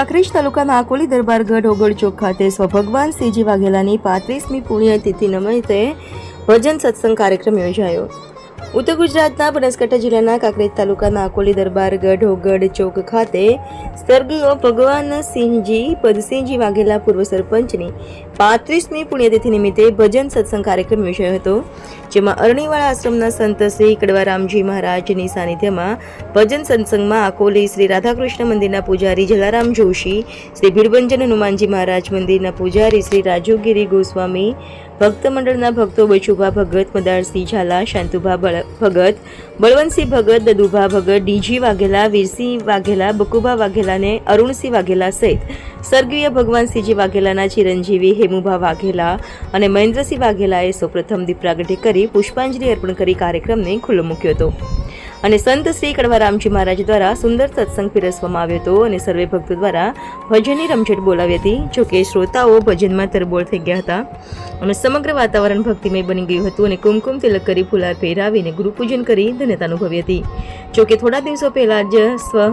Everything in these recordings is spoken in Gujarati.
કાંકરેજ તાલુકાના આકોલી દરબારગઢ ઓગળ ચોક ખાતે સ્વભગવાન શ્રીજી વાઘેલાની 35મી પુણ્યતિથિ નિમિત્તે ભજન સત્સંગ કાર્યક્રમ યોજાયો। ઉત્તર ગુજરાતના બનાસકાંઠા જિલ્લાના કાંકરેજ તાલુકાના આકોલી દરબારગઢ ઓગળ ચોક ખાતે સ્વર્ગીય ભગવાન સિંહજી પદસિંહજી વાઘેલા પૂર્વ સરપંચની 35મી પુણ્યતિથિ નિમિત્તે ભજન સત્સંગ કાર્યક્રમ યોજાયો હતો, જેમાં અરણીવાળા આશ્રમના સંત શ્રી કડવારામજી મહારાજની સાનિધ્યમાં ભજન સત્સંગમાં આકોલી શ્રી રાધાકૃષ્ણ મંદિરના પૂજારી જલારામ જોશી, શ્રી ભીડભંજન હનુમાનજી મહારાજ મંદિરના પૂજારી શ્રી રાજુગીરી ગોસ્વામી, ભક્ત મંડળના ભક્તો બચુભા ભગત, મદારસિંહ ઝાલા, શાંતુભા ભગત, બળવંતસિંહ ભગત, દદુભા ભગત, ડીજી વાઘેલા, વીરસિંહ વાઘેલા, બકુભા વાઘેલા અને અરુણસિંહ વાઘેલા સહિત સ્વર્ગીય ભગવાનસિંહજી વાઘેલાના ચિરંજીવી હેમુભા વાઘેલા અને મહેન્દ્રસિંહ વાઘેલાએ સૌપ્રથમ દીપ પ્રાગટ્ય કરી પુષ્પાંજલિ અર્પણ કરી કાર્યક્રમને ખુલ્લો મૂક્યો હતો અને સંત શ્રી કડવારામજી મહારાજ દ્વારા સુંદર સત્સંગ પીરસવામાં આવ્યો હતો અને સર્વે ભક્તો દ્વારા ભજનની રમઝટ બોલાવી હતી। જોકે શ્રોતાઓ ભજનમાં તરબોળ થઈ ગયા હતા અને સમગ્ર વાતાવરણ ભક્તિમય બની ગયું હતું અને કુમકુમ તિલક કરી ફુલાર પહેરાવીને ગુરુપૂજન કરી ધન્યતા અનુભવી હતી। જોકે થોડા દિવસો પહેલા જ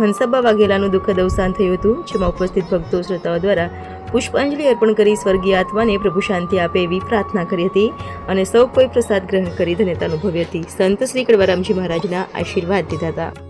હંસાબા વાઘેલાનું દુઃખદ અવસાન થયું હતું, જેમાં ઉપસ્થિત ભક્તો શ્રોતાઓ દ્વારા પુષ્પાંજલિ અર્પણ કરી સ્વર્ગીય આત્માને પ્રભુ શાંતિ આપે એવી પ્રાર્થના કરી હતી અને સૌ કોઈ પ્રસાદ ગ્રહણ કરી ધન્યતા અનુભવી હતી। સંત શ્રી કડવારામજી મહારાજના આશીર્વાદ લીધા હતા।